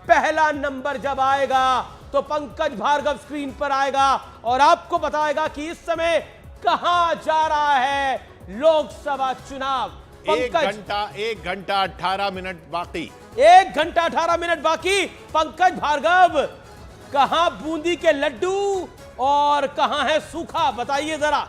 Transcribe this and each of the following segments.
पहला नंबर जब आएगा तो पंकज भार्गव स्क्रीन पर आएगा और आपको बताएगा कि इस समय कहां जा रहा है लोकसभा चुनाव। एक घंटा 18 मिनट बाकी। 1 घंटा 18 मिनट बाकी। पंकज भार्गव, कहां बूंदी के लड्डू और कहां है सूखा, बताइए जरा।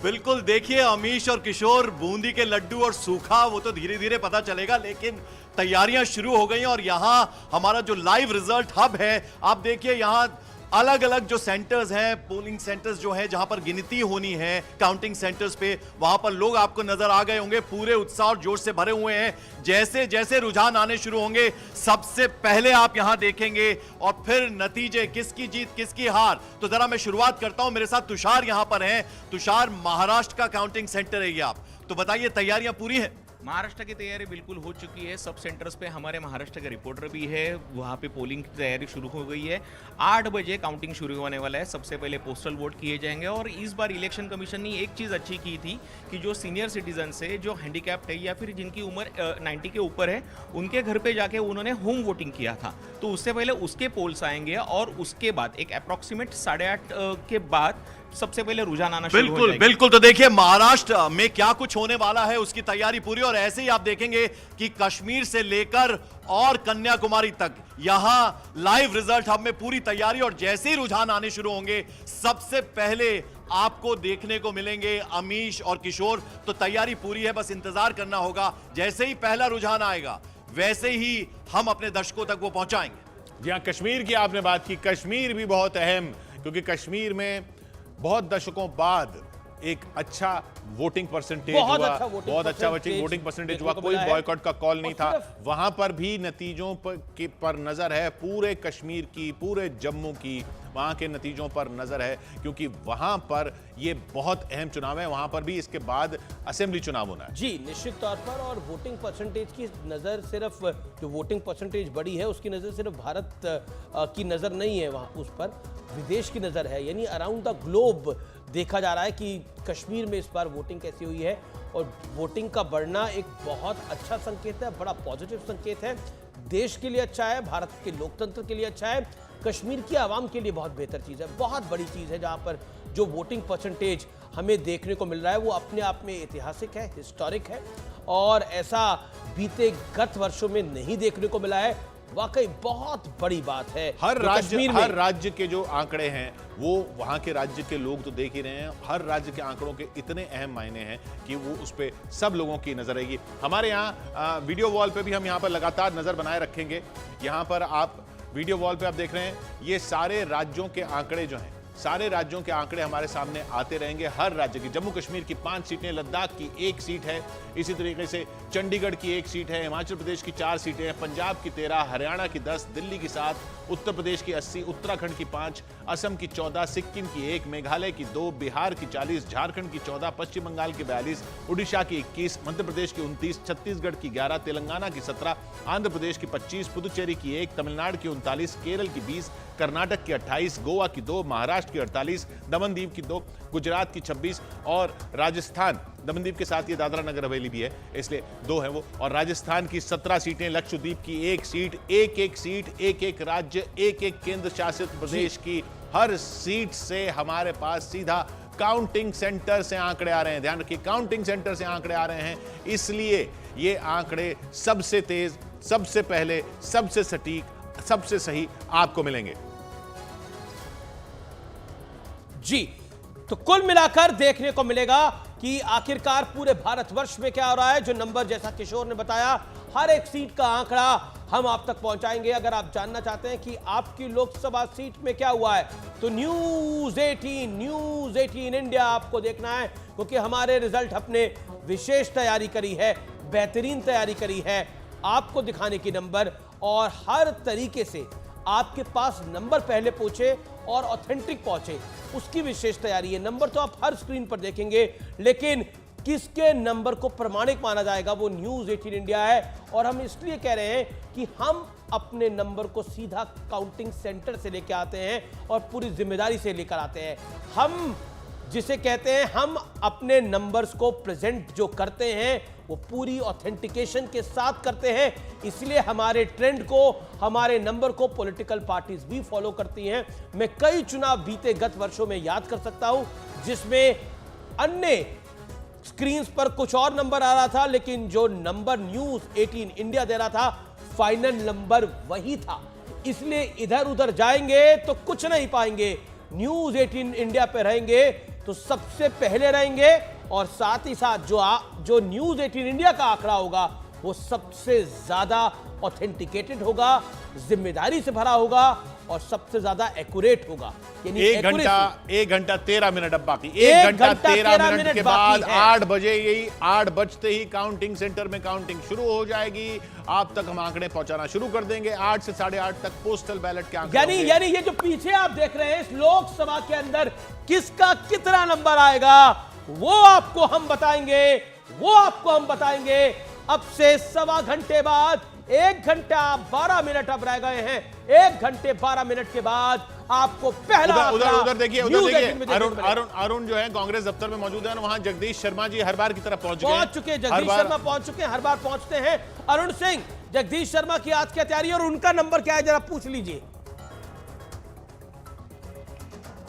बिल्कुल, देखिए अमीश और किशोर, बूंदी के लड्डू और सूखा वो तो धीरे धीरे पता चलेगा, लेकिन तैयारियां शुरू हो गई हैं। और यहां हमारा जो लाइव रिजल्ट हब है, आप देखिए यहां अलग अलग जो सेंटर्स हैं, पोलिंग सेंटर्स जो हैं, जहां पर गिनती होनी है काउंटिंग सेंटर्स पे, वहां पर लोग आपको नजर आ गए होंगे, पूरे उत्साह और जोश से भरे हुए हैं। जैसे जैसे रुझान आने शुरू होंगे, सबसे पहले आप यहां देखेंगे और फिर नतीजे, किसकी जीत किसकी हार। तो जरा मैं शुरुआत करता हूं, मेरे साथ तुषार यहां पर हैं। तुषार, महाराष्ट्र का काउंटिंग सेंटर है ये, आप तो बताइए तैयारियां पूरी हैं? महाराष्ट्र की तैयारी बिल्कुल हो चुकी है। सब सेंटर्स पे हमारे महाराष्ट्र का रिपोर्टर भी है, वहाँ पे पोलिंग की तैयारी शुरू हो गई है। 8 बजे काउंटिंग शुरू होने वाला है। सबसे पहले पोस्टल वोट किए जाएंगे। और इस बार इलेक्शन कमीशन ने एक चीज़ अच्छी की थी कि जो सीनियर सिटीजन है, जो हैंडीकैप्ड है या फिर जिनकी उम्र 90 के ऊपर है, उनके घर पर जाके उन्होंने होम वोटिंग किया था। तो उससे पहले उसके पोल्स आएंगे और उसके बाद एक अप्रॉक्सीमेट 8:30 के बाद सबसे पहले रुझान आना शुरू हो जाएगा। बिल्कुल बिल्कुल। तो देखिए महाराष्ट्र में क्या कुछ होने वाला है, उसकी तैयारी पूरी। और ऐसे ही आप देखेंगे कि कश्मीर से लेकर और कन्याकुमारी तक यहां लाइव रिजल्ट हब में पूरी तैयारी। और जैसे ही रुझान आने शुरू होंगे, सबसे पहले आपको देखने को मिलेंगे अमीश और किशोर। तो तैयारी पूरी है, बस इंतजार करना होगा। जैसे ही पहला रुझान आएगा, वैसे ही हम अपने दर्शकों तक वो पहुंचाएंगे। जी हाँ, कश्मीर की आपने बात की। कश्मीर भी बहुत अहम, क्योंकि कश्मीर में बहुत दशकों बाद एक अच्छा वोटिंग परसेंटेज हुआ, बहुत अच्छा वोटिंग परसेंटेज हुआ। कोई बॉयकॉट का कॉल नहीं था। वहां पर भी नतीजों पर नजर है, पूरे कश्मीर की, पूरे जम्मू की, वहां के नतीजों पर नजर है, क्योंकि वहां पर ये बहुत अहम चुनाव है। वहां पर भी इसके बाद असेंबली चुनाव होना है। जी निश्चित तौर पर। और वोटिंग परसेंटेज की नज़र सिर्फ, जो वोटिंग परसेंटेज बड़ी है उसकी नज़र सिर्फ भारत की नज़र नहीं है, वहाँ उस पर विदेश की नज़र है। यानी अराउंड द ग्लोब देखा जा रहा है कि कश्मीर में इस बार वोटिंग कैसी हुई है। और वोटिंग का बढ़ना एक बहुत अच्छा संकेत है, बड़ा पॉजिटिव संकेत है। देश के लिए अच्छा है, भारत के लोकतंत्र के लिए अच्छा है, कश्मीर की आवाम के लिए बहुत बेहतर चीज़ है, बहुत बड़ी चीज़ है। जहाँ पर जो वोटिंग परसेंटेज हमें देखने को मिल रहा है वो अपने आप में ऐतिहासिक है, हिस्टोरिक है। और ऐसा बीते गत वर्षों में नहीं देखने को मिला है। वाकई बहुत बड़ी बात है। हर राज्य के जो आंकड़े हैं वो वहां के राज्य के लोग तो देख ही रहे हैं। हर राज्य के आंकड़ों के इतने अहम मायने हैं कि वो उस पे सब लोगों की नजर रहेगी। हमारे यहाँ वीडियो वॉल पे भी हम यहाँ पर लगातार नजर बनाए रखेंगे। यहाँ पर आप वीडियो वॉल पे आप देख रहे हैं, ये सारे राज्यों के आंकड़े जो हैं, सारे राज्यों के आंकड़े हमारे सामने आते रहेंगे। हर राज्य की, जम्मू कश्मीर की 5 सीटें, लद्दाख की 1 सीट है, इसी तरीके से चंडीगढ़ की 1 सीट है, हिमाचल प्रदेश की 4 सीटें हैं, पंजाब की 13, हरियाणा की 10, दिल्ली की 7, उत्तर प्रदेश की 80, उत्तराखंड की 5, असम की 14, सिक्किम की 1, मेघालय की 2, बिहार की 40, झारखंड की 14, पश्चिम बंगाल की 42, उड़ीसा की 21, मध्य प्रदेश की 29, छत्तीसगढ़ की 11, तेलंगाना की 17, आंध्र प्रदेश की 25, पुदुचेरी की 1, तमिलनाडु की 39, केरल की 20, कर्नाटक की 28, गोवा की 2, महाराष्ट्र की 48, दमनदीप की 2, गुजरात की 26 और राजस्थान, दमनदीप के साथ ये दादरा नगर हवेली भी है, इसलिए 2 है वो, और राजस्थान की 17 सीटें, लक्षद्वीप की 1 सीट, एक सीट, एक राज्य, एक केंद्र शासित प्रदेश की हर सीट से हमारे पास सीधा काउंटिंग सेंटर से आंकड़े आ रहे हैं। ध्यान रखिए, काउंटिंग सेंटर से आंकड़े आ रहे हैं, इसलिए ये आंकड़े सबसे तेज, सबसे पहले, सबसे सटीक, सबसे सही आपको मिलेंगे। जी, तो कुल मिलाकर देखने को मिलेगा कि आखिरकार पूरे भारतवर्ष में क्या हो रहा है। जो नंबर, जैसा किशोर ने बताया, हर एक सीट का आंकड़ा हम आप तक पहुंचाएंगे। अगर आप जानना चाहते हैं कि आपकी लोकसभा सीट में क्या हुआ है, तो न्यूज़ 18 इंडिया आपको देखना है, क्योंकि हमारे रिजल्ट अपने विशेष तैयारी करी है, बेहतरीन तैयारी करी है आपको दिखाने की नंबर। और हर तरीके से आपके पास नंबर पहले पहुंचे और ऑथेंटिक पहुंचे, उसकी विशेष तैयारी है। नंबर तो आप हर स्क्रीन पर देखेंगे, लेकिन किसके नंबर को प्रमाणिक माना जाएगा वो न्यूज़ 18 इंडिया है। और हम इसलिए कह रहे हैं कि हम अपने नंबर को सीधा काउंटिंग सेंटर से लेकर आते हैं और पूरी जिम्मेदारी से लेकर आते हैं। हम जिसे कहते हैं हम अपने नंबर्स को प्रेजेंट जो करते हैं वो पूरी ऑथेंटिकेशन के साथ करते हैं, इसलिए हमारे ट्रेंड को, हमारे नंबर को पॉलिटिकल पार्टीज भी फॉलो करती हैं। मैं कई चुनाव बीते गत वर्षों में याद कर सकता हूं जिसमें अन्य स्क्रीन्स पर कुछ और नंबर आ रहा था, लेकिन जो नंबर न्यूज 18 इंडिया दे रहा था फाइनल नंबर वही था। इसलिए इधर उधर जाएंगे तो कुछ नहीं पाएंगे, न्यूज 18 इंडिया पे रहेंगे तो सबसे पहले रहेंगे, और साथ ही साथ जो न्यूज 18 इंडिया का आंकड़ा होगा वो सबसे ज्यादा ऑथेंटिकेटेड होगा, जिम्मेदारी से भरा होगा और सबसे ज्यादा एक्यूरेट होगा। यानी 1 घंटा 13 मिनट अब बाकी, 1 घंटा 13 मिनट के बाद 8 बजे, यही 8 बजते ही काउंटिंग सेंटर में काउंटिंग शुरू हो जाएगी। आप तक हम आंकड़े पहुंचाना शुरू कर देंगे। 8 से 8:30 तक पोस्टल बैलेट के आंकड़े यानी ये जो पीछे आप देख रहे हैं इस लोकसभा के अंदर किसका कितना नंबर आएगा वो आपको हम बताएंगे। अब से 1.25 घंटे बाद 1 घंटा 12 मिनट अब रह गए हैं। 1 घंटे 12 मिनट के बाद आपको पहला उधर देखिए अरुण जो है कांग्रेस दफ्तर में मौजूद है, वहां जगदीश शर्मा जी हर बार की तरह पहुंच चुके हैं। जगदीश शर्मा पहुंच चुके हैं, हर बार पहुंचते हैं। अरुण सिंह, जगदीश शर्मा की आज क्या तैयारी और उनका नंबर क्या है जरा पूछ लीजिए।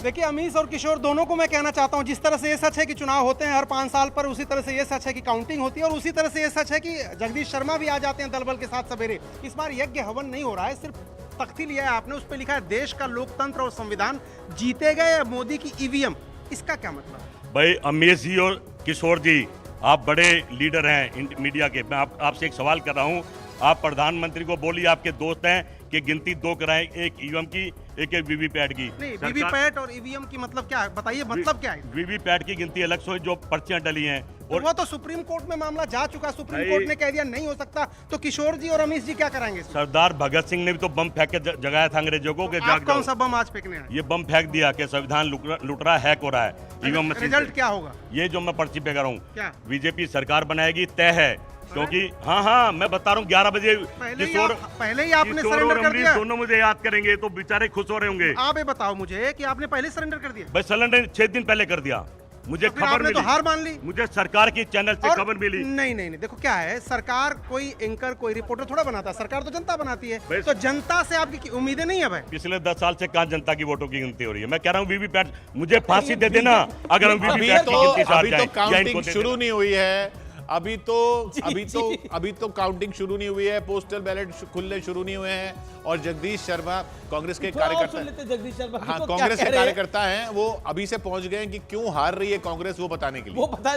देखिए अमीश और किशोर दोनों को मैं कहना चाहता हूं, जिस तरह से ये सच है कि चुनाव होते हैं हर 5 साल पर, उसी तरह से ये सच है कि काउंटिंग होती है, और उसी तरह से ये सच है कि जगदीश शर्मा भी आ जाते हैं दल बल के साथ सवेरे। इस बार यज्ञ हवन नहीं हो रहा है, सिर्फ तख्ती लिया है आपने, उस पर लिखा है देश का लोकतंत्र और संविधान जीते गए मोदी की ईवीएम। इसका क्या मतलब? भाई अमीश जी और किशोर जी, आप बड़े लीडर हैं मीडिया के, मैं आपसे एक सवाल कर रहा हूँ। आप प्रधानमंत्री को बोलिए, आपके दोस्त हैं, कि गिनती 2 कराएं, एक ईवीएम की, एक वीवीपैट की। नहीं, वीवीपैट और ईवीएम की मतलब क्या है, बताइए मतलब क्या है? वीवीपैट की गिनती अलग से, जो पर्चियां डली हैं, और वो तो सुप्रीम कोर्ट में मामला जा चुका, सुप्रीम कोर्ट ने कह दिया नहीं हो सकता, तो किशोर जी और अमीश जी क्या कराएंगे? सरदार भगत सिंह ने भी तो बम फेंक के जगाया था अंग्रेजों को, आप कौन सा बम आज फेंकने हैं? ये बम फेंक दिया कि संविधान लुट रहा, हैक हो रहा है ईवीएम मशीन। रिजल्ट क्या होगा? ये जो मैं पर्ची पे कर रहा हूँ, क्या बीजेपी सरकार बनाएगी, तय है। क्योंकि हाँ मैं बता रहा हूँ 11 बजे पहले ही आपने सरेंडर कर दिया। दोनों मुझे याद करेंगे तो बेचारे खुश हो रहे होंगे। आप ये बताओ मुझे कि आपने पहले सरेंडर कर दिया? भाई सरेंडर 6 दिन पहले कर दिया, मुझे खबर मिली, तो हार मान ली, मुझे सरकार की चैनल से खबर मिली। नहीं, देखो क्या है, सरकार कोई एंकर कोई रिपोर्टर थोड़ा बनाता, सरकार तो जनता बनाती है, तो जनता से आपकी उम्मीदें नहीं है भाई। पिछले 10 साल से कहाँ जनता की वोटों की गिनती हो रही है? मैं कह रहा हूँ वीवीपैट, मुझे फांसी दे देना अगर हम वीवीपैट की गिनती से हार जाएं। काउंटिंग शुरू नहीं हुई है, अभी तो काउंटिंग शुरू नहीं हुई है, पोस्टल बैलेट खुलने शुरू नहीं हुए हैं, और जगदीश शर्मा कांग्रेस के कार्यकर्ता, हाँ कांग्रेस के कार्यकर्ता हैं, वो अभी से पहुंच गए हैं कि क्यों हार रही है कांग्रेस, वो बताने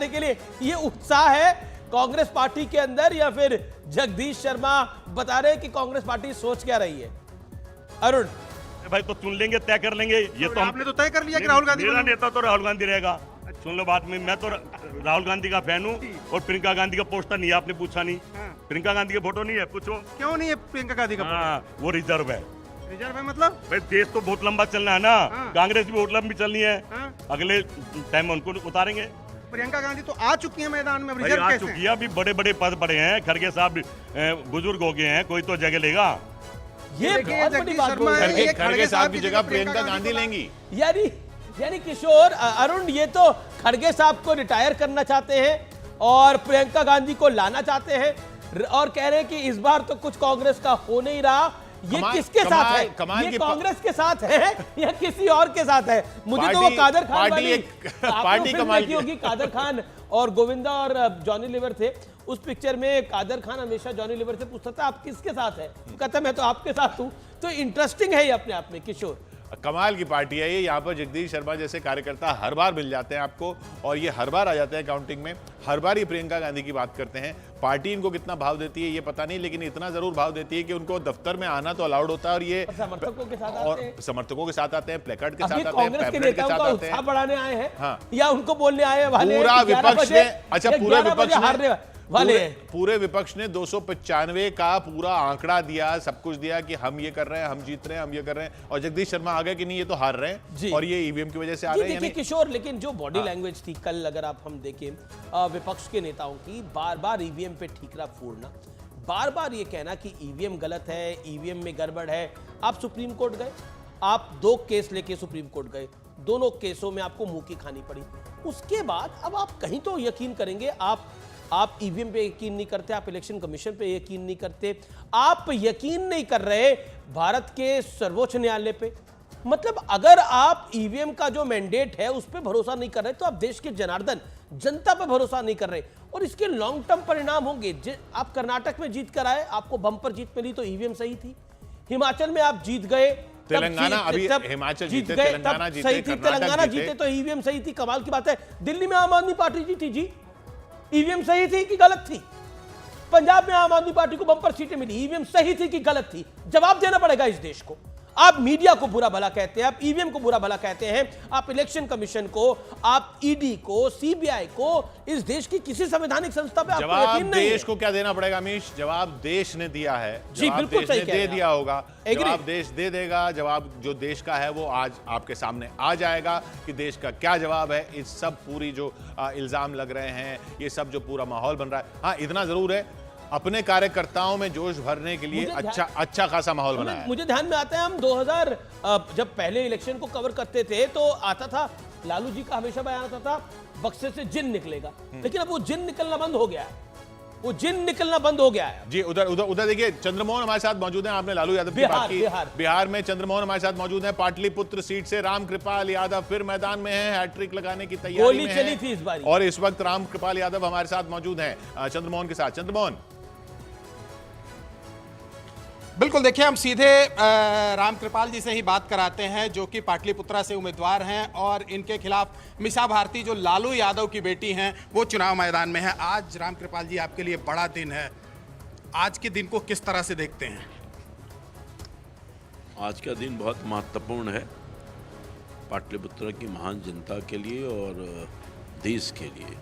के लिए ये उत्साह है कांग्रेस पार्टी के अंदर, या फिर जगदीश शर्मा बता रहे हैं कि कांग्रेस पार्टी सोच क्या रही है? अरुण भाई तो चुन लेंगे, तय कर लेंगे। ये तो आपने तो तय कर लिया कि राहुल गांधी, मेरा नेता तो राहुल गांधी रहेगा। सुन लो बात में, मैं तो राहुल गांधी का फैन हूँ, और प्रियंका गांधी का पोस्टर नहीं है, आपने पूछा नहीं। प्रियंका गांधी के फोटो नहीं है, पूछो क्यों नहीं है प्रियंका गांधी का? वो रिजर्व है। रिजर्व है मतलब? भाई देश तो बहुत लंबा चलना है ना, कांग्रेस भी बहुत लंबी चलनी है, अगले टाइम उनको उतारेंगे। प्रियंका गांधी तो आ चुकी है मैदान में, रिजर्व आ चुकी है, अभी बड़े बड़े पद पड़े हैं, खड़गे साहब बुजुर्ग हो गए हैं, कोई तो जगह लेगा। ये खड़गे साहब की जगह प्रियंका गांधी लेंगी। यानी किशोर, अरुण, ये तो खड़गे साहब को रिटायर करना चाहते हैं और प्रियंका गांधी को लाना चाहते हैं, और कह रहे हैं कि इस बार तो कुछ कांग्रेस का हो नहीं रहा। ये किसके साथ है? ये कांग्रेस के साथ है या किसी और के साथ है? मुझे तो वो कादर खान वाली पार्टी कमाल की होगी, कादर खान और गोविंदा और जॉनी लीवर थे उस पिक्चर में। कादर खान हमेशा जॉनी लीवर से पूछता था आप किसके साथ है, कहता मैं तो आपके साथ हूं। तो इंटरेस्टिंग है ये अपने आप में किशोर, कमाल की पार्टी है ये। यहाँ पर जगदीश शर्मा जैसे कार्यकर्ता हर बार मिल जाते हैं आपको, और ये हर बार आ जाते हैं काउंटिंग में, हर बार ही प्रियंका गांधी की बात करते हैं। पार्टी इनको कितना भाव देती है ये पता नहीं, लेकिन इतना जरूर भाव देती है कि उनको दफ्तर में आना तो अलाउड होता है, और ये समर्थकों के साथ आते हैं, प्लेकार्ड के साथ आते हैं, पैम्फलेट के साथ आते हैं, बढ़ाने आए हैं, हाँ, या उनको बोलने आए वाले पूरा विपक्ष ने, अच्छा पूरे विपक्ष हारने वाले पूरे विपक्ष ने 295 का पूरा आंकड़ा दिया, सब कुछ दिया कि हम ये कर रहे हैं, हम जीत रहे हैं, हम ये कर रहे हैं, और जगदीश शर्मा आ गए कि नहीं ये तो हार रहे हैं और ये ईवीएम की वजह से आ रहे हैं। किशोर, लेकिन जो बॉडी लैंग्वेज थी कल, अगर आप हम देखें विपक्ष के नेताओं की, बार बार ईवीएम पे ठीकरा फोड़ना, बार बार ये कहना कि ईवीएम गलत है, ईवीएम में गड़बड़ है। आप सुप्रीम कोर्ट गए, आप 2 केस लेके सुप्रीम कोर्ट गए, दोनों केसों में आपको मुंह की खानी पड़ी। उसके बाद अब आप कहीं तो यकीन करेंगे, आप ईवीएम पे यकीन नहीं करते, आप इलेक्शन कमीशन पे यकीन नहीं करते, आप यकीन नहीं कर रहे भारत के सर्वोच्च न्यायालय पे। मतलब अगर आप ईवीएम का जो मैंडेट है उस पर भरोसा नहीं कर रहे तो आप देश के जनार्दन जनता पे भरोसा नहीं कर रहे, और इसके लॉन्ग टर्म परिणाम होंगे। आप कर्नाटक में जीत कर आए, आपको बम्पर जीत मिली तो ईवीएम सही थी। हिमाचल में आप जीत गए, तेलंगाना अभी हिमाचल जीते, तेलंगाना जीते, सही थी, तेलंगाना जीते तो ईवीएम सही थी। कमाल की बात है, दिल्ली में आम आदमी पार्टी जीती जी, ईवीएम सही थी कि गलत थी? पंजाब में आम आदमी पार्टी को बम्पर सीटें मिली, ईवीएम सही थी कि गलत थी? जवाब देना पड़ेगा इस देश को। आप मीडिया को बुरा भला कहते हैं, आप ईवीएम को बुरा भला कहते हैं, आप इलेक्शन कमीशन को, आप ईडी को, सीबीआई को, इस देश की किसी संवैधानिक संस्था पे आपको यकीन नहीं है। देश को क्या देना पड़ेगा अमीश? जवाब देश ने दिया है, जी बिल्कुल सही दे दिया होगा, Agree. जवाब देश दे देगा। जवाब जो देश का है वो आज आपके सामने आ जाएगा कि देश का क्या जवाब है। इस सब पूरी जो इल्जाम लग रहे हैं, ये सब जो पूरा माहौल बन रहा है, हाँ इतना जरूर है अपने कार्यकर्ताओं में जोश भरने के लिए अच्छा खासा माहौल बना है। मुझे ध्यान में आता है, हम 2000 जब पहले इलेक्शन को कवर करते थे तो आता था, लालू जी का हमेशा बयान आता था बक्से से जिन निकलेगा, लेकिन अब वो जिन निकलना बंद हो गया है, वो जिन निकलना बंद हो गया है। जी उधर देखिए चंद्रमोहन हमारे साथ मौजूद हैं। आपने लालू यादव की बात की, बिहार में चंद्रमोहन हमारे साथ मौजूद हैं। पाटलिपुत्र सीट से रामकृपाल यादव फिर मैदान में है, हैट्रिक लगाने की तैयारी गोली चली थी इस बार, और इस वक्त रामकृपाल यादव हमारे साथ मौजूद हैं चंद्रमोहन के साथ। चंद्रमोहन, बिल्कुल, देखिए हम सीधे रामकृपाल जी से ही बात कराते हैं, जो कि पाटलिपुत्रा से उम्मीदवार हैं और इनके खिलाफ मीसा भारती जो लालू यादव की बेटी हैं वो चुनाव मैदान में है। आज रामकृपाल जी आपके लिए बड़ा दिन है, आज के दिन को किस तरह से देखते हैं? आज का दिन बहुत महत्वपूर्ण है पाटलिपुत्रा की महान जनता के लिए और देश के लिए।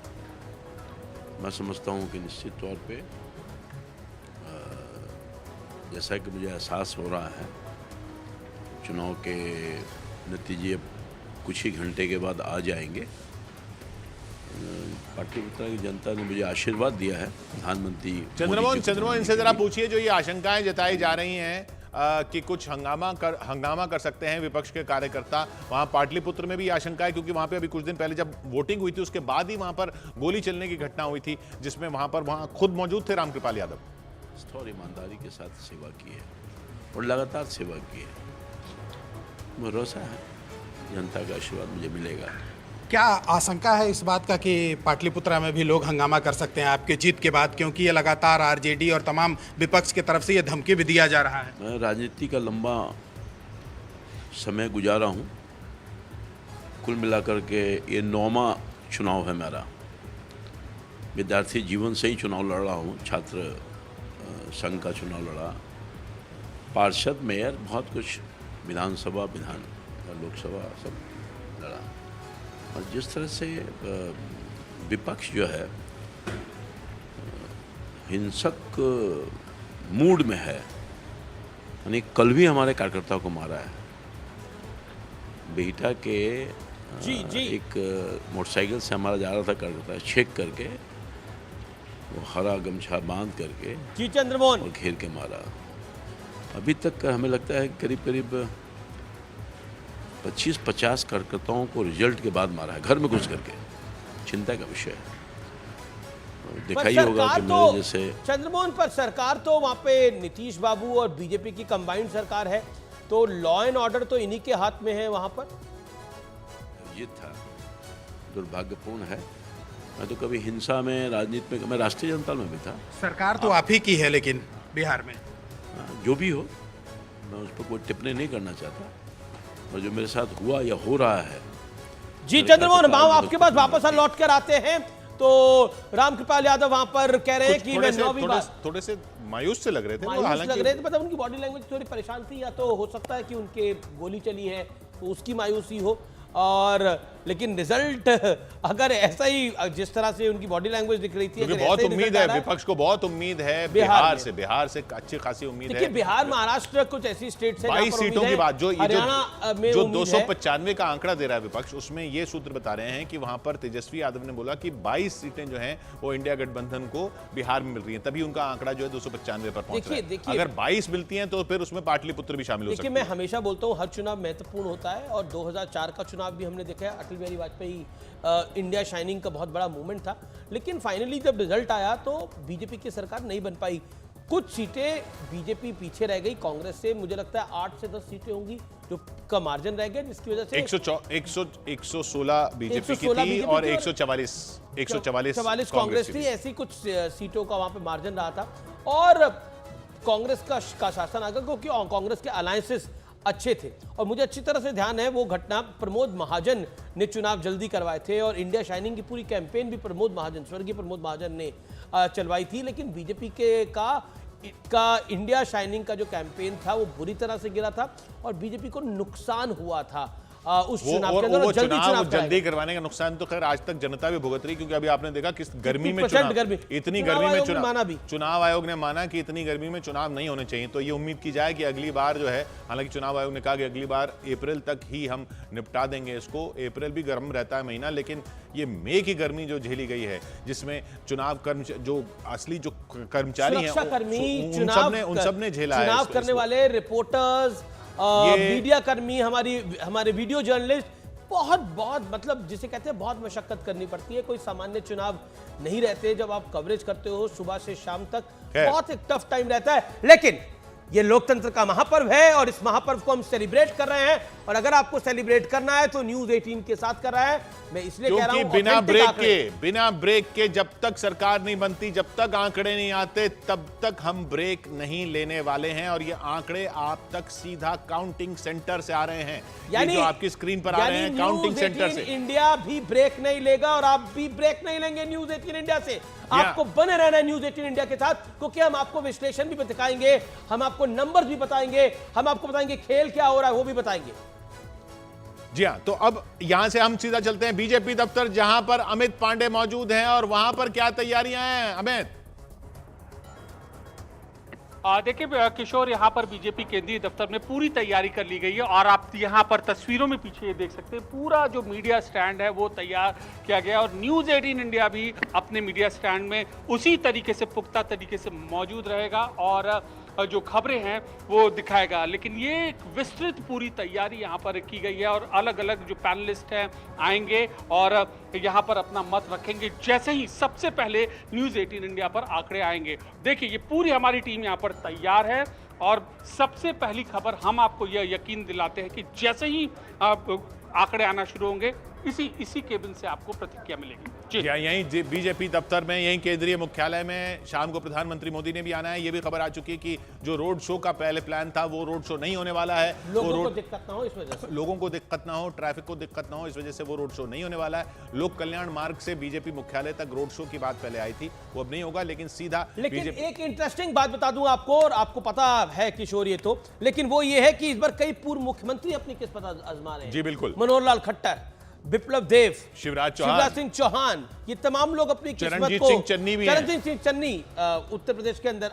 मैं समझता हूँ कि निश्चित तौर पे जैसा कि मुझे एहसास हो रहा है, चुनाव के नतीजे कुछ ही घंटे के बाद आ जाएंगे। पाटलिपुत्रा की जनता ने मुझे आशीर्वाद दिया है प्रधानमंत्री। चंद्रमोहन इनसे जरा पूछिए, जो ये आशंकाएं जताई जा रही हैं कि कुछ हंगामा कर सकते हैं विपक्ष के कार्यकर्ता, वहां पाटलिपुत्र में भी आशंका है, क्योंकि वहां पे अभी कुछ दिन पहले जब वोटिंग हुई थी उसके बाद ही वहां पर गोली चलने की घटना हुई थी, जिसमें वहां खुद मौजूद थे रामकृपाल यादव। और ईमानदारी के साथ सेवा की है और लगातार सेवा की है। भरोसा है जनता का आशीर्वाद मुझे मिलेगा। क्या आशंका है इस बात का कि पाटलिपुत्रा में भी लोग हंगामा कर सकते हैं आपके जीत के बाद, क्योंकि ये लगातार आरजेडी और तमाम विपक्ष की तरफ से ये धमकी भी दिया जा रहा है? मैं राजनीति का लंबा समय गुजारा हूँ, कुल मिलाकर के ये 9वां चुनाव है मेरा। विद्यार्थी जीवन से ही चुनाव लड़ रहा हूँ, छात्र संघ का चुनाव लड़ा, पार्षद, मेयर, बहुत कुछ, विधानसभा, और लोकसभा सब लड़ा। और जिस तरह से विपक्ष जो है हिंसक मूड में है, यानी कल भी हमारे कार्यकर्ताओं को मारा है। बेटा के एक मोटरसाइकिल से हमारा जा रहा था कार्यकर्ता, चेक करके वो हरा गमछा बांध करके जी चंद्रमोहन और घेर के मारा। अभी तक हमें लगता है करीब 25-50 कार्यकर्ताओं को रिजल्ट के बाद मारा है, घर में घुस करके। चिंता का विषय है। दिखाई होगा कि मेरे जैसे चंद्रमोहन पर सरकार तो वहां पे नीतीश बाबू और बीजेपी की कंबाइंड सरकार है, तो लॉ एंड ऑर्डर तो इन्हीं के हाथ में है वहां पर। ये था दुर्भाग्यपूर्ण है। मैं तो कभी हिंसा में, राजनीति में, मैं राष्ट्रीय जनता में भी था। सरकार तो आप ही की है लेकिन बिहार में। जो भी हो, मैं उस पर कोई टिप्पणी नहीं करना चाहता, और जो मेरे साथ हुआ या हो रहा है। जी चंद्रमोहन, हम आपके पास वापस लौट कर आते हैं, तो रामकृपाल यादव वहां पर कह रहे हैं कि मैं थोड़े से मायूस से लग रहे थे, मतलब उनकी बॉडी लैंग्वेज थोड़ी परेशान थी, या तो हो सकता है कि उनके गोली चली है तो उसकी मायूसी हो, और लेकिन रिजल्ट अगर ऐसा ही जिस तरह से उनकी बॉडी लैंग्वेज दिख रही थी, क्योंकि अगर बहुत ऐसा ही उम्मीद रिजल्ट है, आ रहा विपक्ष को बहुत उम्मीद है बिहार बिहार से अच्छी खासी उम्मीद देखिए, है। बिहार, महाराष्ट्र कुछ ऐसी स्टेट्स हैं जहां 22 पर सीटों उम्मीद की है। बात जो हरियाणा में जो उम्मीद है। 295 का आंकड़ा दे रहा है विपक्ष, उसमें ये सूत्र बता रहे हैं कि वहां पर तेजस्वी यादव ने बोला कि 22 सीटें जो हैं वो इंडिया गठबंधन को बिहार में मिल रही हैं, तभी उनका आंकड़ा जो है 295 पर पहुंच रहा है। देखिए, अगर 22 मिलती हैं तो फिर उसमें पाटलिपुत्र भी शामिल हो देखिए, सकती मैं है। हमेशा बोलता हूँ हर चुनाव महत्वपूर्ण होता है, और 2004 का चुनाव भी हमने देखा है। अटल बिहारी वाजपेयी इंडिया शाइनिंग का बहुत बड़ा मूवमेंट था, लेकिन फाइनली जब रिजल्ट आया तो बीजेपी की सरकार नहीं बन पाई। कुछ सीटें बीजेपी पीछे रह गई कांग्रेस से। मुझे लगता है 8 से 10 सीटें होंगी जो का मार्जिन रह गया, जिसकी वजह से 116 बीजेपी की थी और 144 कांग्रेस थी। ऐसी कुछ सीटों का वहां पे मार्जिन रहा था, और कांग्रेस का शासन आ गया क्योंकि कांग्रेस के अलायंसेस अच्छे थे। और मुझे अच्छी तरह से ध्यान है वो घटना, प्रमोद महाजन ने चुनाव जल्दी करवाए थे, और इंडिया शाइनिंग की पूरी कैंपेन भी प्रमोद महाजन, स्वर्गीय प्रमोद महाजन ने चलवाई थी। लेकिन बीजेपी का इंडिया शाइनिंग का जो कैंपेन था वो बुरी तरह से गिरा था, और बीजेपी को नुकसान हुआ था उस चुनाव के अंदर। वो चुनाव जल्दी करवाने का नुकसान तो खैर आज तक जनता भी भुगत रही, क्योंकि अभी आपने देखा किस गर्मी में इतनी गर्मी में चुनाव आयोग ने माना कि इतनी गर्मी में चुनाव नहीं होने चाहिए। तो ये उम्मीद की जाए कि अगली बार जो है, हालांकि चुनाव आयोग ने कहा कि अगली बार अप्रैल तक ही हम निपटा देंगे इसको। अप्रैल भी गर्म रहता है महीना, लेकिन ये मई की गर्मी जो झेली गई है, जिसमें चुनाव जो असली जो कर्मचारी हैं उन सब ने झेला है। चुनाव करने वाले रिपोर्टर्स, मीडिया कर्मी, हमारे वीडियो जर्नलिस्ट, बहुत मतलब जिसे कहते हैं बहुत मशक्कत करनी पड़ती है। कोई सामान्य चुनाव नहीं रहते जब आप कवरेज करते हो सुबह से शाम तक, बहुत एक टफ टाइम रहता है। लेकिन ये लोकतंत्र का महापर्व है, और इस महापर्व को हम सेलिब्रेट कर रहे हैं, और अगर आपको सेलिब्रेट करना है तो न्यूज 18 के साथ कर रहा है। मैं इसलिए कह रहा हूं बिना ब्रेक के जब तक सरकार नहीं बनती, जब तक आंकड़े नहीं आते, तब तक हम ब्रेक नहीं लेने वाले हैं। और ये आंकड़े आप तक सीधा काउंटिंग सेंटर से आ रहे हैं, यानी जो आपकी स्क्रीन पर आ रहे हैं काउंटिंग सेंटर से। इंडिया भी ब्रेक नहीं लेगा, और आप भी ब्रेक नहीं लेंगे न्यूज 18 इंडिया से। आपको बने रहना है न्यूज 18 इंडिया के साथ, क्योंकि हम आपको विश्लेषण भी दिखाएंगे, हम आपको नंबर्स भी बताएंगे, हम आपको बताएंगे खेल क्या हो रहा है वो भी बताएंगे। जी हां, तो अब यहां से हम सीधा चलते हैं बीजेपी दफ्तर, जहां पर अमित पांडे मौजूद हैं, और वहां पर क्या तैयारियां हैं अमित? देखिए किशोर, यहाँ पर बीजेपी केंद्रीय दफ्तर में पूरी तैयारी कर ली गई है, और आप यहाँ पर तस्वीरों में पीछे ये देख सकते हैं पूरा जो मीडिया स्टैंड है वो तैयार किया गया, और न्यूज़ 18 इंडिया भी अपने मीडिया स्टैंड में उसी तरीके से पुख्ता तरीके से मौजूद रहेगा और जो खबरें हैं वो दिखाएगा। लेकिन ये एक विस्तृत पूरी तैयारी यहाँ पर की गई है, और अलग अलग जो पैनलिस्ट हैं आएंगे और यहाँ पर अपना मत रखेंगे जैसे ही सबसे पहले न्यूज़ 18 इंडिया पर आंकड़े आएंगे। देखिए, ये पूरी हमारी टीम यहाँ पर तैयार है, और सबसे पहली खबर हम आपको यह यकीन दिलाते हैं कि जैसे ही आंकड़े आना शुरू होंगे इसी केबिन से आपको प्रतिक्रिया मिलेगी। यहीं बीजेपी दफ्तर में, यहीं केंद्रीय मुख्यालय में शाम को प्रधानमंत्री मोदी ने भी आना है। ये भी खबर आ चुकी है कि जो रोड शो का पहले प्लान था वो रोड शो नहीं होने वाला है। लोगों को दिक्कत ना हो इस वजह से, लोगों को दिक्कत ना हो, ट्रैफिक को दिक्कत ना हो, इस वजह से वो रोड शो नहीं होने वाला है। लोक कल्याण मार्ग से बीजेपी मुख्यालय तक रोड शो की बात पहले आई थी, वो अब नहीं होगा, लेकिन सीधा। लेकिन एक इंटरेस्टिंग बात बता दूं आपको, और आपको पता है किशोर ये तो, लेकिन वो ये है कि इस बार कई पूर्व मुख्यमंत्री अपनी किस्मत आजमा रहे हैं। जी बिल्कुल। मनोहर लाल खट्टर, विप्लव देव, शिवराज सिंह चौहान, ये तमाम लोग अपनी किस्मत को, चरणजीत सिंह चन्नी उत्तर प्रदेश के अंदर,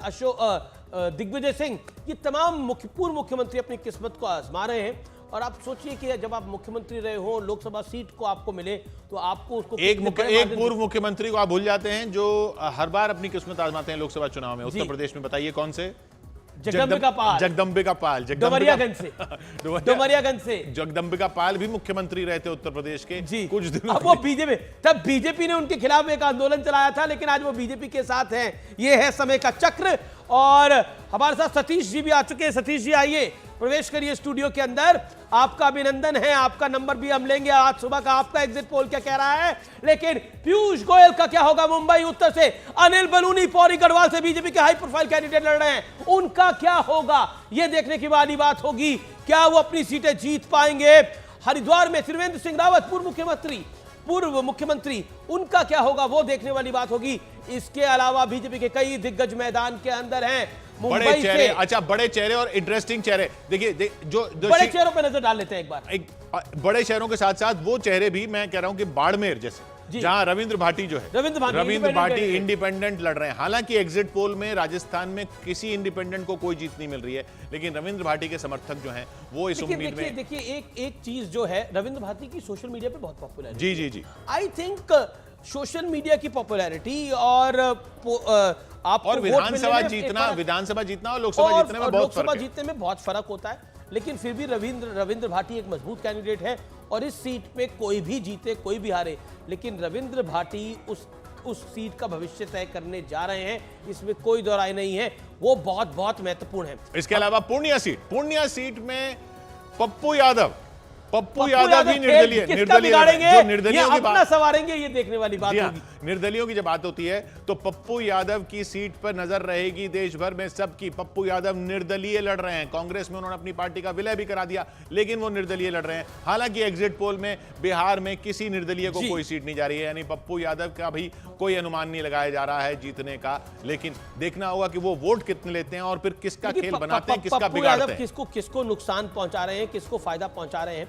दिग्विजय सिंह, ये तमाम पूर्व मुख्यमंत्री अपनी किस्मत को आजमा रहे हैं। और आप सोचिए कि जब आप मुख्यमंत्री रहे हो, लोकसभा सीट को आपको मिले, तो आपको उसको एक पूर्व मुख्यमंत्री को आप भूल जाते हैं जो हर बार अपनी किस्मत आजमाते हैं लोकसभा चुनाव में उत्तर प्रदेश में। बताइए कौन से? जगदम्बिका पाल डुमरियागंज से जगदम्बिका पाल भी मुख्यमंत्री रहे थे उत्तर प्रदेश के जी कुछ दिनों। अब वो बीजेपी ने उनके खिलाफ एक आंदोलन चलाया था, लेकिन आज वो बीजेपी के साथ हैं। ये है समय का चक्र, और हमारे साथ सतीश जी भी आ चुके हैं। सतीश जी आइए, प्रवेश करिए स्टूडियो के अंदर। आपका अभिनंदन है, आपका नंबर भी हम लेंगे आज सुबह का। आपका एग्जिट पोल क्या कह रहा है? लेकिन पीयूष गोयल का क्या होगा? मुंबई उत्तर से अनिल बलूनी पौड़ी गढ़वाल से बीजेपी के हाई प्रोफाइल कैंडिडेट लड़ रहे हैं, उनका क्या होगा? यह देखने की वाली बात होगी, क्या वो अपनी सीटें जीत पाएंगे? हरिद्वार में त्रिवेंद्र सिंह रावत पूर्व मुख्यमंत्री पूर्व मुख्यमंत्री, उनका क्या होगा वो देखने वाली बात होगी। इसके अलावा बीजेपी के कई दिग्गज मैदान के अंदर हैं। बड़े मुंबई चेहरे, से अच्छा बड़े चेहरे और इंटरेस्टिंग चेहरे, देखिए जो बड़े चेहरों पे नजर डाल लेते हैं एक बार। बड़े शहरों के साथ साथ वो चेहरे भी, मैं कह रहा हूं कि बाड़मेर जैसे, जहां रविंद्र भाटी जो है, रविंद्र भाटी इंडिपेंडेंट लड़ रहे हैं। हालांकि एग्जिट पोल में राजस्थान में किसी इंडिपेंडेंट को कोई जीत नहीं मिल रही है, लेकिन रविंद्र भाटी के समर्थक जो हैं वो इस उम्मीद में। देखिए एक चीज जो है, रविंद्र भाटी की सोशल मीडिया पे बहुत पॉपुलर है। जी जी जी, आई थिंक सोशल मीडिया की पॉपुलैरिटी और आप और विधानसभा जीतना और लोकसभा जीतने में बहुत फर्क है। जीतने में बहुत फर्क होता है, लेकिन फिर भी रविंद्र भाटी एक मजबूत कैंडिडेट है और इस सीट पे कोई भी जीते कोई भी हारे, लेकिन रविंद्र भाटी उस सीट का भविष्य तय करने जा रहे हैं, इसमें कोई दो राय नहीं है। वो बहुत बहुत महत्वपूर्ण है। इसके अलावा पूर्णिया सीट में पप्पू यादव भी निर्दलीय, निर्दलीय अपना सवारेंगे, ये देखने वाली बात होगी। निर्दलियों की जब बात होती है तो पप्पू यादव की सीट पर नजर रहेगी देश भर में सबकी। पप्पू यादव निर्दलीय लड़ रहे हैं, कांग्रेस में उन्होंने अपनी पार्टी का विलय भी करा दिया, लेकिन वो निर्दलीय लड़ रहे हैं। हालांकि एग्जिट पोल में बिहार में किसी निर्दलीय को कोई सीट नहीं जा रही है, यानी पप्पू यादव का भी कोई अनुमान नहीं लगाया जा रहा है जीतने का, लेकिन देखना होगा कि वो वोट कितने लेते हैं और फिर किसका खेल बनाते हैं, किसका बिगाड़ते हैं, किसको नुकसान पहुंचा रहे हैं, किसको फायदा पहुंचा रहे हैं।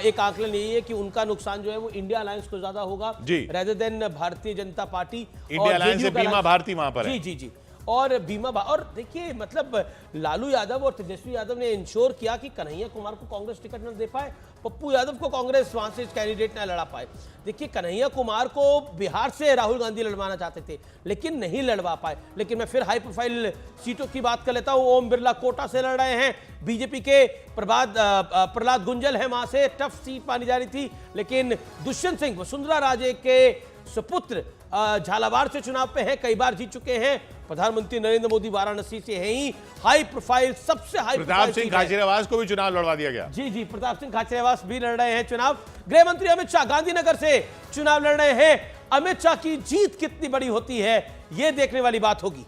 एक आकलन यही है कि उनका नुकसान जो है वो इंडिया अलायंस को ज्यादा होगा rather than Bharatiya Janata party. India alliance से बीमा भारती वहां पर है। जी और बीमा और देखिए मतलब लालू यादव और तेजस्वी यादव ने इंश्योर किया कि कन्हैया कुमार को कांग्रेस टिकट न दे पाए, पप्पू यादव को कांग्रेस वहां से कैंडिडेट न लड़ा पाए। देखिए कन्हैया कुमार को बिहार से राहुल गांधी लड़वाना चाहते थे लेकिन नहीं लड़वा पाए। लेकिन मैं फिर हाई प्रोफाइल सीटों की बात कर लेता हूं। ओम बिरला कोटा से लड़ रहे हैं, बीजेपी के प्रहलाद गुंजल है, वहां से टफ सीट मानी जा रही थी, लेकिन दुष्यंत सिंह वसुंधरा राजे के सुपुत्र झालावाड़ से चुनाव पे हैं, कई बार जीत चुके हैं। प्रधानमंत्री नरेंद्र मोदी वाराणसी से हैं ही, हाई प्रोफाइल सबसे हाई प्रताप सिंह खाचरियावास को भी चुनाव लड़वा दिया गया। जी प्रताप सिंह खाचरियावास भी लड़ रहे हैं चुनाव। गृह मंत्री अमित शाह गांधीनगर से चुनाव लड़ रहे हैं। अमित शाह की जीत कितनी बड़ी होती है ये देखने वाली बात होगी।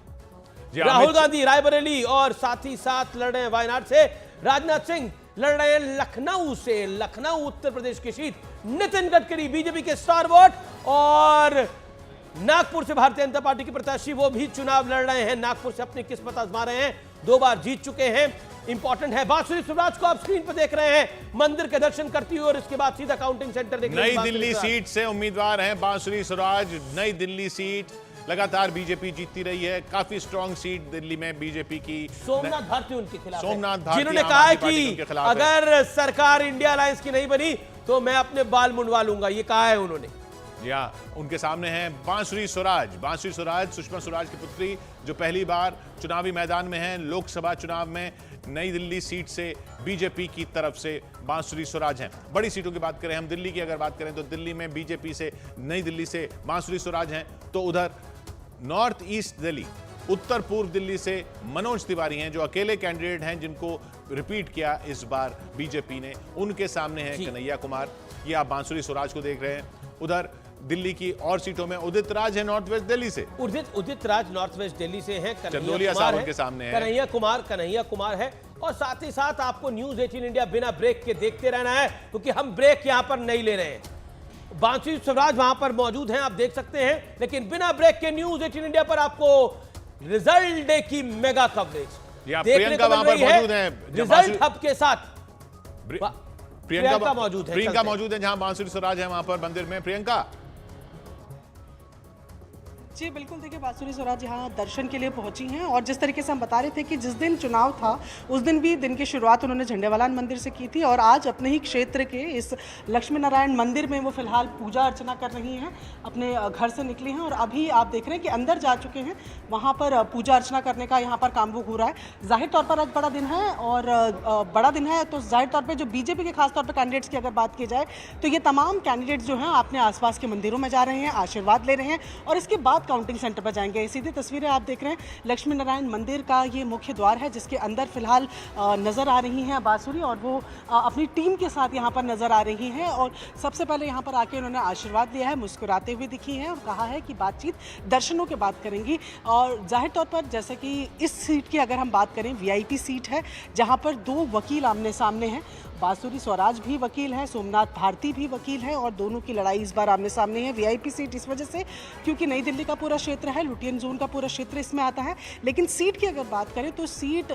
राहुल गांधी रायबरेली और साथ ही साथ लड़ रहे हैं वायनाड से। राजनाथ सिंह लड़ रहे हैं लखनऊ से, लखनऊ उत्तर प्रदेश की सीट। नितिन गडकरी बीजेपी के स्टार वोट और नागपुर से भारतीय जनता पार्टी के प्रत्याशी वो भी चुनाव लड़ रहे हैं, नागपुर से अपनी किस्मत आजमा रहे हैं, 2 बार जीत चुके हैं। इंपॉर्टेंट है बांसुरी शिवराज को आप स्क्रीन पर देख रहे हैं, मंदिर के दर्शन करती हुई और इसके बाद सीधा काउंटिंग सेंटर देखने। नई दिल्ली सीट से उम्मीदवार हैं बांसुरी शिवराज। नई दिल्ली सीट लगातार बीजेपी जीतती रही है, काफी स्ट्रॉन्ग सीट दिल्ली में बीजेपी की। सोमनाथ भारती उनके खिलाफ, सोमनाथ भारती जिन्होंने कहा है कि अगर सरकार इंडिया अलायंस की नहीं बनी तो मैं अपने बाल मुंडवा लूंगा, ये कहा है उन्होंने। या उनके सामने हैं बांसुरी स्वराज सुषमा स्वराज की पुत्री, जो पहली बार चुनावी मैदान में हैं। लोकसभा चुनाव में नई दिल्ली सीट से बीजेपी की तरफ से बांसुरी स्वराज हैं। बड़ी सीटों की बात करें हम, दिल्ली की अगर बात करें तो दिल्ली में बीजेपी से नई दिल्ली से बांसुरी स्वराज हैं, तो उधर नॉर्थ ईस्ट दिल्ली उत्तर पूर्व दिल्ली से मनोज तिवारी हैं, जो अकेले कैंडिडेट हैं जिनको रिपीट किया इस बार बीजेपी ने। उनके सामने है कन्हैया कुमार, ये आप बांसुरी स्वराज को देख रहे हैं। उधर दिल्ली की और सीटों में उदित राज है नॉर्थ वेस्ट दिल्ली से, उदित राज नॉर्थ वेस्ट दिल्ली से है। चंदोलिया साहब उनके सामने है, कन्हैया कुमार है। और साथ ही साथ आपको न्यूज 18 इंडिया बिना ब्रेक के देखते रहना है, क्योंकि हम ब्रेक यहां पर नहीं ले रहे हैं। बांसुरी स्वराज वहां पर मौजूद हैं, आप देख सकते हैं, लेकिन बिना ब्रेक के न्यूज 18 इंडिया पर आपको रिजल्ट डे की मेगा कवरेज देखने को मिल रही है। रिजल्ट हब के साथ प्रियंका मौजूद है जहां बांसुरी स्वराज है, वहां पर मंदिर में। प्रियंका जी बिल्कुल, देखिए बांसुरी स्वराज यहाँ दर्शन के लिए पहुंची हैं और जिस तरीके से हम बता रहे थे कि जिस दिन चुनाव था उस दिन भी दिन की शुरुआत उन्होंने झंडेवालान मंदिर से की थी और आज अपने ही क्षेत्र के इस लक्ष्मी नारायण मंदिर में वो फिलहाल पूजा अर्चना कर रही हैं। अपने घर से निकली हैं और अभी आप देख रहे हैं कि अंदर जा चुके हैं, वहाँ पर पूजा अर्चना करने का यहाँ पर काम हो रहा है। जाहिर तौर पर आज बड़ा दिन है और बड़ा दिन है तो जाहिर तौर पर जो बीजेपी के खासतौर पर कैंडिडेट्स की अगर बात की जाए तो ये तमाम कैंडिडेट्स जो हैं अपने आसपास के मंदिरों में जा रहे हैं, आशीर्वाद ले रहे हैं और इसके बाद काउंटिंग सेंटर पर जाएंगे। सीधी तस्वीरें आप देख रहे हैं लक्ष्मी नारायण मंदिर का, ये मुख्य द्वार है जिसके अंदर फिलहाल नजर आ रही हैं बांसुरी और वो अपनी टीम के साथ यहाँ पर नजर आ रही हैं और सबसे पहले यहाँ पर आके उन्होंने आशीर्वाद लिया है, मुस्कुराते हुए दिखी हैं और कहा है कि बातचीत दर्शनों के बाद करेंगी। और जाहिर तौर पर जैसे कि इस सीट की अगर हम बात करें, वीआईपी सीट है जहाँ पर 2 वकील आमने सामने हैं, बांसुरी स्वराज भी वकील है, सोमनाथ भारती भी वकील है और दोनों की लड़ाई इस बार आमने सामने है। वीआईपी सीट इस वजह से क्योंकि नई दिल्ली का पूरा क्षेत्र है, लुटियन जोन का पूरा क्षेत्र इसमें आता है। लेकिन सीट की अगर बात करें तो सीट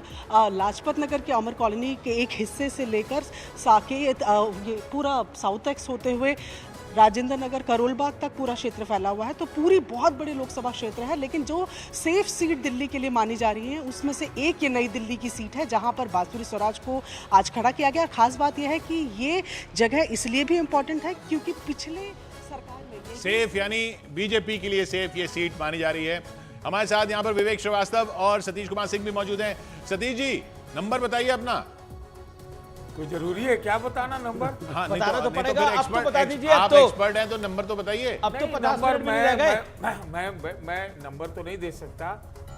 लाजपत नगर के अमर कॉलोनी के एक हिस्से से लेकर साकेत ये पूरा साउथ एक्स होते हुए राजेंद्र नगर करोलबाग तक पूरा क्षेत्र फैला हुआ है। तो पूरी बहुत बड़े लोकसभा क्षेत्र है। लेकिन जो सेफ सीट दिल्ली के लिए मानी जा रही है उसमें से एक ये नई दिल्ली की सीट है जहां पर बांसुरी स्वराज को आज खड़ा किया गया। खास बात यह है कि ये जगह इसलिए भी इम्पोर्टेंट है क्योंकि पिछले सरकार में सेफ यानी बीजेपी के लिए सेफ ये सीट मानी जा रही है। हमारे साथ यहाँ पर विवेक श्रीवास्तव और सतीश कुमार सिंह भी मौजूद हैं। सतीश जी, नंबर बताइए अपना। कोई जरूरी है क्या बताना नंबर? हाँ, बताना तो पड़ेगा, फिर अब तो बता दीजिए। आप अब तो एक्सपर्ट हैं तो नंबर तो बताइए। अब तो नहीं, 50 नंबर मिनट भी नहीं रह गए। मैं नंबर तो नहीं दे सकता,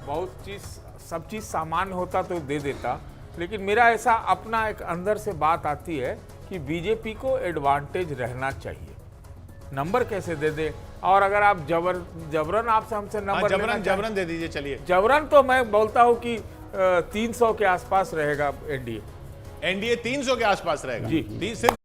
बहुत चीज सब चीज सामान्य होता तो दे देता, लेकिन मेरा ऐसा अपना एक अंदर से बात आती है कि बीजेपी को एडवांटेज रहना चाहिए। नंबर कैसे दे दे? और अगर आप जबरन आपसे हमसे नंबर जबरन दे दीजिए। चलिए, जबरन तो मैं बोलता हूँ कि 300 के आसपास रहेगा एनडीए। एनडीए 300 के आसपास रहेगा जी। सिर्फ